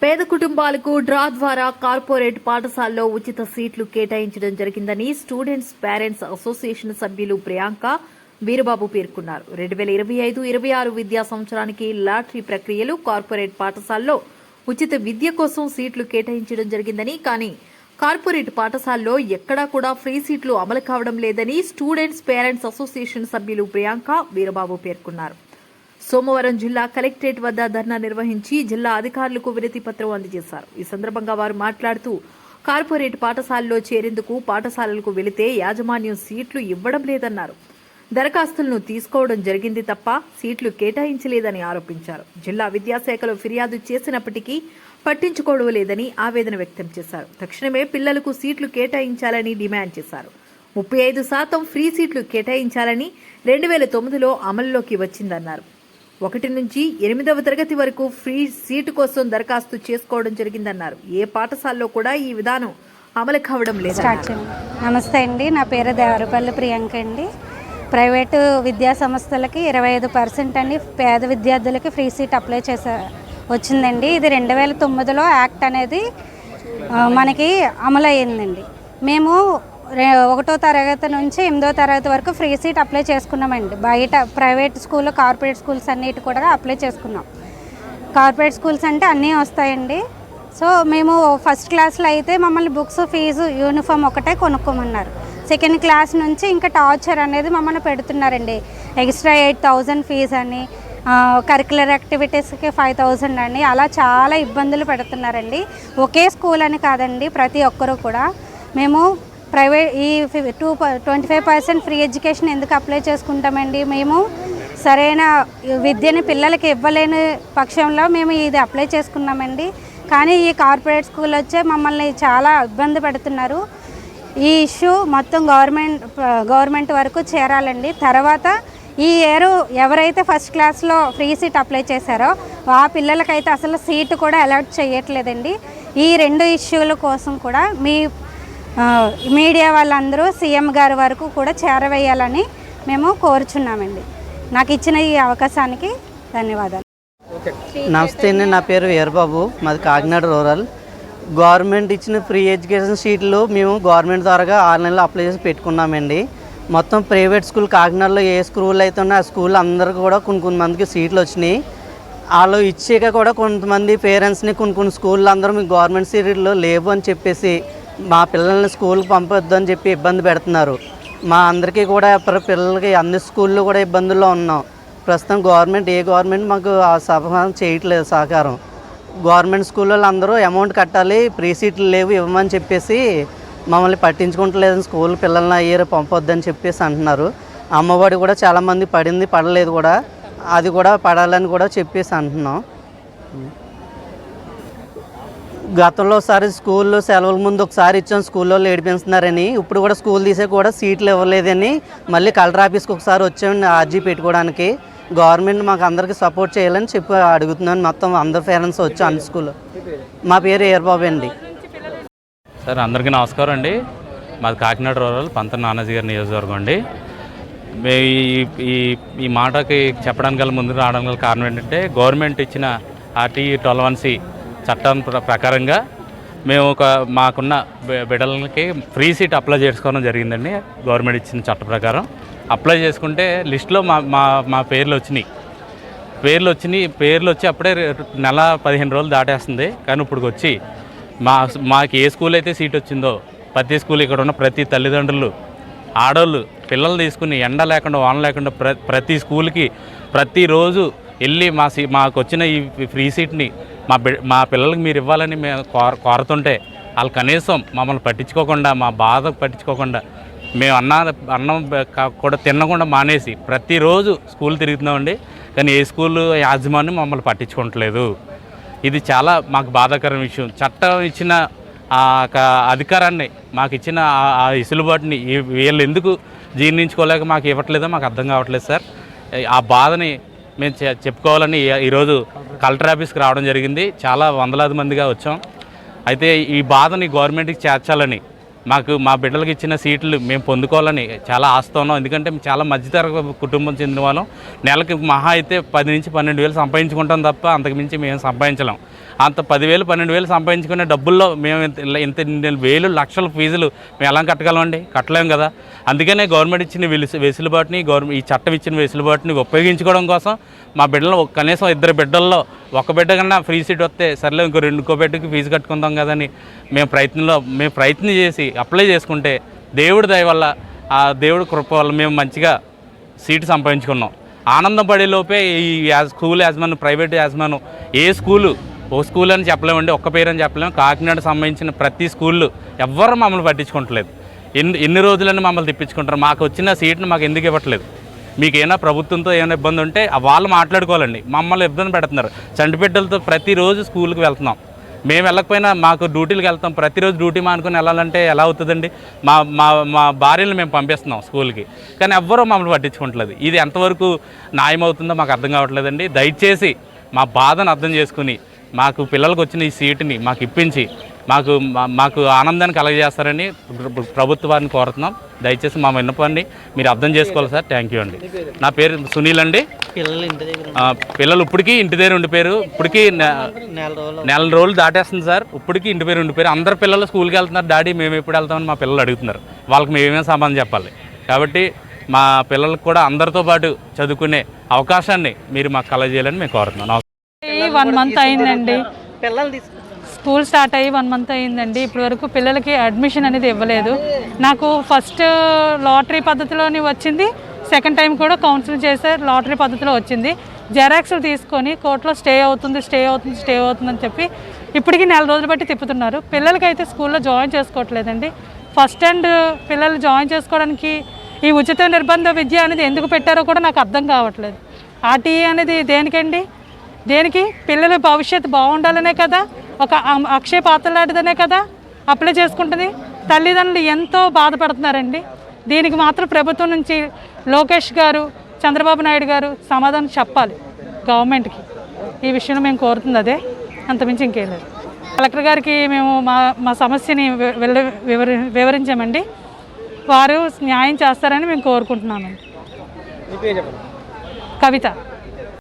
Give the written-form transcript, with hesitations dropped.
పేద కుటుంబాలకు డ్రా ద్వారా కార్పొరేట్ పాఠశాలలో ఉచిత సీట్లు కేటాయించడం జరిగిందని స్టూడెంట్స్ పేరెంట్స్ అసోసియేషన్ సభ్యులు ప్రియాంక వీరబాబు పేర్కొన్నారు. 2025-26 విద్యా సంవత్సరానికి లాటరీ ప్రక్రియలు కార్పొరేట్ పాఠశాలలో ఉచిత విద్య కోసం సీట్లు కేటాయించడం జరిగిందని, కానీ కార్పొరేట్ పాఠశాలలో ఎక్కడా కూడా ఫ్రీ సీట్లు అమలు కావడం లేదని స్టూడెంట్స్ పేరెంట్స్ అసోసియేషన్ సభ్యులు ప్రియాంక వీరబాబు పేర్కొన్నారు. సోమవారం జిల్లా కలెక్టరేట్ వద్ద ధర్నా నిర్వహించి జిల్లా అధికారులకు వినతి పత్రం అందజేశారు. ఈ సందర్భంగా వారు మాట్లాడుతూ కార్పొరేట్ పాఠశాలలో చేరేందుకు పాఠశాలలకు వెళితే యాజమాన్యం సీట్లు ఇవ్వడం లేదన్నారు. దరఖాస్తులను తీసుకోవడం జరిగింది తప్ప సీట్లు కేటాయించలేదని ఆరోపించారు. జిల్లా విద్యాశాఖలో ఫిర్యాదు చేసినప్పటికీ పట్టించుకోవడం లేదని ఆవేదన వ్యక్తం చేశారు. తక్షణమే పిల్లలకు సీట్లు కేటాయించాలని డిమాండ్ చేశారు. 35% ఫ్రీ సీట్లు కేటాయించాలని 2009లో అమలులోకి వచ్చిందన్నారు. 1 నుంచి 8వ తరగతి వరకు ఫ్రీ సీటు కోసం దరఖాస్తు చేసుకోవడం జరిగిందన్నారు. ఏ పాఠశాలలో కూడా ఈ విధానం అమలు కావడం లేదు. నమస్తే అండి, నా పేరు దేవరపల్లి ప్రియాంక అండి. ప్రైవేటు విద్యా సంస్థలకి 25% అండి పేద విద్యార్థులకి ఫ్రీ సీట్ అప్లై వచ్చిందండి. ఇది 2009లో యాక్ట్ అనేది మనకి అమలు అయ్యిందండి. మేము 1వ తరగతి నుంచి 8వ తరగతి వరకు ఫ్రీ సీట్ అప్లై చేసుకున్నామండి. బయట ప్రైవేట్ స్కూల్, కార్పొరేట్ స్కూల్స్ అన్నిటి కూడా అప్లై చేసుకున్నాం. కార్పొరేట్ స్కూల్స్ అంటే అన్నీ వస్తాయండి. సో మేము ఫస్ట్ క్లాస్లో అయితే మమ్మల్ని బుక్స్, ఫీజు, యూనిఫామ్ ఒకటే కొనుక్కోమన్నారు. సెకండ్ క్లాస్ నుంచి ఇంకా టార్చర్ అనేది మమ్మల్ని పెడుతున్నారండి. ఎక్స్ట్రా 8,000 ఫీజు అని, కరిక్యులర్ యాక్టివిటీస్కి 5,000 అని, అలా చాలా ఇబ్బందులు పెడుతున్నారండి. ఒకే స్కూల్ అని కాదండి, ప్రతి ఒక్కరూ కూడా. మేము ప్రైవేట్ ఈ 25% ఫ్రీ ఎడ్యుకేషన్ ఎందుకు అప్లై చేసుకుంటామండి? మేము సరైన విద్యని పిల్లలకి ఇవ్వలేని పక్షంలో మేము ఇది అప్లై చేసుకున్నామండి. కానీ ఈ కార్పొరేట్ స్కూల్ వచ్చే మమ్మల్ని చాలా ఇబ్బంది పెడుతున్నారు. ఈ ఇష్యూ మొత్తం గవర్నమెంట్ వరకు చేరాలండి. తర్వాత ఈ ఇయర్ ఎవరైతే ఫస్ట్ క్లాస్లో ఫ్రీ సీట్ అప్లై చేశారో ఆ పిల్లలకైతే అసలు సీటు కూడా అలాట్ చేయట్లేదండి. ఈ 2 ఇష్యూల కోసం కూడా మీడియా వాళ్ళందరూ సీఎం గారి వరకు కూడా చేరవేయాలని మేము కోరుచున్నామండి. నాకు ఇచ్చిన ఈ అవకాశానికి ధన్యవాదాలు. నమస్తే అండి, నా పేరు వీరబాబు, మాది కాకినాడ రూరల్. గవర్నమెంట్ ఇచ్చిన ఫ్రీ ఎడ్యుకేషన్ సీట్లు మేము గవర్నమెంట్ ద్వారా 6 నెలలు అప్లై చేసి పెట్టుకున్నామండి. మొత్తం ప్రైవేట్ స్కూల్ కాకినాడలో ఏ స్కూల్ అయితే ఉన్నా ఆ స్కూల్ అందరికీ కూడా కొన్ని మందికి సీట్లు వచ్చినాయి. వాళ్ళు ఇచ్చాక కూడా కొంతమంది పేరెంట్స్ని కొన్ని స్కూళ్ళు అందరూ మీకు గవర్నమెంట్ సీట్లు లేవు అని చెప్పేసి మా పిల్లల్ని స్కూల్కి పంపొద్దు అని చెప్పి ఇబ్బంది పెడుతున్నారు. మా అందరికీ కూడా పిల్లలకి అన్ని స్కూళ్ళు కూడా ఇబ్బందుల్లో ఉన్నాం. ప్రస్తుతం ఏ గవర్నమెంట్ మాకు ఆ సహాయం చేయట్లేదు సహకారం. గవర్నమెంట్ స్కూల్ వాళ్ళు అందరూ అమౌంట్ కట్టాలి, ఫ్రీ సీట్లు లేవు ఇవ్వమని చెప్పేసి మమ్మల్ని పట్టించుకుంటలేదని స్కూల్ పిల్లల్ని అయ్యారు పంపొద్దని చెప్పేసి అంటున్నారు. అమ్మఒడి కూడా చాలామంది పడలేదు కూడా, అది కూడా పడాలని కూడా చెప్పేసి అంటున్నాం. గతంలో ఒకసారి స్కూల్లో సెలవుల ముందు ఒకసారి ఇచ్చాం, స్కూల్లో ఏడిపిస్తున్నారని. ఇప్పుడు కూడా స్కూల్ తీసే కూడా సీట్లు ఇవ్వలేదని మళ్ళీ కలెక్టర్ ఆఫీస్కి ఒకసారి వచ్చాం ఆర్జీ పెట్టుకోవడానికి. గవర్నమెంట్ మాకు అందరికీ సపోర్ట్ చేయాలని చెప్పి అడుగుతున్నాను. మొత్తం అందరు పేరెంట్స్ వచ్చి అన్ని స్కూల్లో. మా పేరు వీరబాబు అండి. సార్ అందరికీ నమస్కారం అండి. మాది కాకినాడ రూరల్ పంత నానాజీ గారి నియోజకవర్గం అండి. ఈ మాటకి చెప్పడానికి గల ముందు రావడం గల కారణం ఏంటంటే గవర్నమెంట్ ఇచ్చిన RT 12(1)C చట్టం ప్రకారంగా మేము మాకున్న బిడ్డలకి ఫ్రీ సీట్ అప్లై చేసుకోవడం జరిగిందండి. గవర్నమెంట్ ఇచ్చిన చట్ట ప్రకారం అప్లై చేసుకుంటే లిస్టులో మా పేర్లు వచ్చినాయి. పేర్లు వచ్చి అప్పుడే నెల 15 రోజులు దాటేస్తుంది. కానీ ఇప్పుడు వచ్చి మాకు ఏ స్కూల్ అయితే సీట్ వచ్చిందో ప్రతి స్కూల్ ఇక్కడ ఉన్న ప్రతి తల్లిదండ్రులు ఆడవాళ్ళు పిల్లలు తీసుకుని ఎండ లేకుండా వాన లేకుండా ప్రతి స్కూల్కి ప్రతిరోజు వెళ్ళి మాకు వచ్చిన ఈ ఫ్రీ సీట్ని మా పిల్లలకి మీరు ఇవ్వాలని మేము కోరుతుంటే వాళ్ళు కనీసం మమ్మల్ని పట్టించుకోకుండా, మా బాధ పట్టించుకోకుండా, మేము అన్నం కూడా తినకుండా మానేసి ప్రతిరోజు స్కూల్ తిరుగుతున్నామండి. కానీ ఏ స్కూల్ యాజమాన్యం మమ్మల్ని పట్టించుకోవట్లేదు. ఇది చాలా మాకు బాధాకరమైన విషయం. చట్టం ఇచ్చిన అధికారాన్ని మాకు ఇచ్చిన ఆ ఇసులుబాటుని వీళ్ళు ఎందుకు జీర్ణించుకోలేక మాకు ఇవ్వట్లేదో మాకు అర్థం కావట్లేదు సార్. ఆ బాధని మేము చెప్పుకోవాలని ఈరోజు కలెక్టర్ ఆఫీస్కి రావడం జరిగింది. చాలా వందలాది మందిగా వచ్చాం. అయితే ఈ బాధని గవర్నమెంట్కి చేర్చాలని, మా బిడ్డలకి ఇచ్చిన సీట్లు మేము పొందుకోవాలని చాలా ఆశతో ఉన్నాం. ఎందుకంటే చాలా మధ్యతరగతి కుటుంబం చెందిన వాళ్ళం. నెలకి మహా అయితే 10 నుంచి 12 వేలు సంపాదించుకుంటాం తప్ప అంతకుమించి మేము సంపాదించలేం. అంత 10,000 12,000 సంపాదించుకునే డబ్బుల్లో మేము ఇంత వేలు లక్షల ఫీజులు మేము ఎలా కట్టగలమండి? కట్టలేం కదా. అందుకనే గవర్నమెంట్ ఇచ్చిన వెసులుబాటుని ఈ చట్టం ఇచ్చిన వెసులుబాటుని ఉపయోగించుకోవడం కోసం మా బిడ్డలు కనీసం 2 బిడ్డల్లో ఒక బిడ్డ కన్నా ఫ్రీ సీట్ వస్తే సర్లే ఇంకో బిడ్డకి ఫీజు కట్టుకుందాం కదని మేము ప్రయత్నం చేసి అప్లై చేసుకుంటే దేవుడి దయ వల్ల ఆ దేవుడి కృప వల్ల మేము మంచిగా సీటు సంపాదించుకున్నాం. ఆనందం పడేలోపే ఈ స్కూల్ యాజమాన్యం, ప్రైవేట్ యాజమాన్యం ఓ స్కూల్ అని చెప్పలేమండి, ఒక్క పేరు అని చెప్పలేము. కాకినాడ సంబంధించిన ప్రతి స్కూళ్ళు ఎవ్వరూ మమ్మల్ని పట్టించుకోవట్లేదు. ఎన్ని రోజులని మమ్మల్ని తిప్పించుకుంటారు? మాకు వచ్చిన సీట్ని మాకు ఎందుకు ఇవ్వట్లేదు? మీకు ఏమైనా ప్రభుత్వంతో ఏమైనా ఇబ్బంది ఉంటే వాళ్ళు మాట్లాడుకోవాలండి. మమ్మల్ని ఇబ్బంది పెడుతున్నారు. చంటిబిడ్డలతో ప్రతిరోజు స్కూల్కి వెళ్తున్నాం. మేము వెళ్ళకపోయినా మాకు డ్యూటీలకు వెళ్తాం. ప్రతిరోజు డ్యూటీ మానుకొని వెళ్ళాలంటే ఎలా అవుతుందండి? మా భార్యలను మేము పంపిస్తున్నాం స్కూల్కి, కానీ ఎవ్వరూ మమ్మల్ని పట్టించుకోవట్లేదు. ఇది ఎంతవరకు న్యాయం అవుతుందో మాకు అర్థం కావట్లేదండి. దయచేసి మా బాధను అర్థం చేసుకుని మాకు పిల్లలకు వచ్చిన ఈ సీటుని మాకు ఇప్పించి మాకు ఆనందాన్ని కలగజేస్తారని ప్రభుత్వాన్ని కోరుతున్నాం. దయచేసి మా విన్నపాన్ని మీరు అర్థం చేసుకోవాలి సార్. థ్యాంక్ యూ అండి. నా పేరు సునీల్ అండి. పిల్లలు ఇప్పటికీ ఇంటి దగ్గర ఉండిపోయారు. ఇప్పటికీ నెల రోజులు దాటేస్తుంది సార్. ఇప్పటికీ ఇంటి పేరు ఉండిపోయారు. అందరు పిల్లలు స్కూల్కి వెళ్తున్నారు. డాడీ మేము ఎప్పుడు వెళ్తామని మా పిల్లలు అడుగుతున్నారు. వాళ్ళకి మేమేం సమాధానం చెప్పాలి? కాబట్టి మా పిల్లలకు కూడా అందరితో పాటు చదువుకునే అవకాశాన్ని మీరు మాకు కలగజేయాలని మేము కోరుతున్నాం. 1 మంత్ అయిందండి. స్కూల్ స్టార్ట్ అయ్యి 1 మంత్ అయిందండి. ఇప్పటి వరకు పిల్లలకి అడ్మిషన్ అనేది ఇవ్వలేదు. నాకు ఫస్ట్ లాటరీ పద్ధతిలోని వచ్చింది, సెకండ్ టైం కూడా కౌన్సిలింగ్ చేసే లాటరీ పద్ధతిలో వచ్చింది. జెరాక్స్లు తీసుకొని కోర్టులో స్టే అవుతుంది అని చెప్పి ఇప్పటికీ నెల రోజులు బట్టి తిప్పుతున్నారు. పిల్లలకైతే స్కూల్లో జాయిన్ చేసుకోవట్లేదండి. ఫస్ట్ అండ్ పిల్లలు జాయిన్ చేసుకోవడానికి ఈ ఉచిత నిర్బంధ విద్య అనేది ఎందుకు పెట్టారో కూడా నాకు అర్థం కావట్లేదు. ఆర్టీఈ అనేది దేనికి పిల్లల భవిష్యత్తు బాగుండాలనే కదా, ఒక అక్షయ పాత్ర లాంటిదనే కదా అప్లై చేసుకుంటుంది. తల్లిదండ్రులు ఎంతో బాధపడుతున్నారండి. దీనికి మాత్రం ప్రభుత్వం నుంచి లోకేష్ గారు, చంద్రబాబు నాయుడు గారు సమాధానం చెప్పాలి గవర్నమెంట్కి. ఈ విషయంలో మేము కోరుతుంది అదే, అంతమించి ఇంకేం లేదు. కలెక్టర్ గారికి మేము మా సమస్యని వివరించామండి. వారు న్యాయం చేస్తారని మేము కోరుకుంటున్నామండి. కవిత.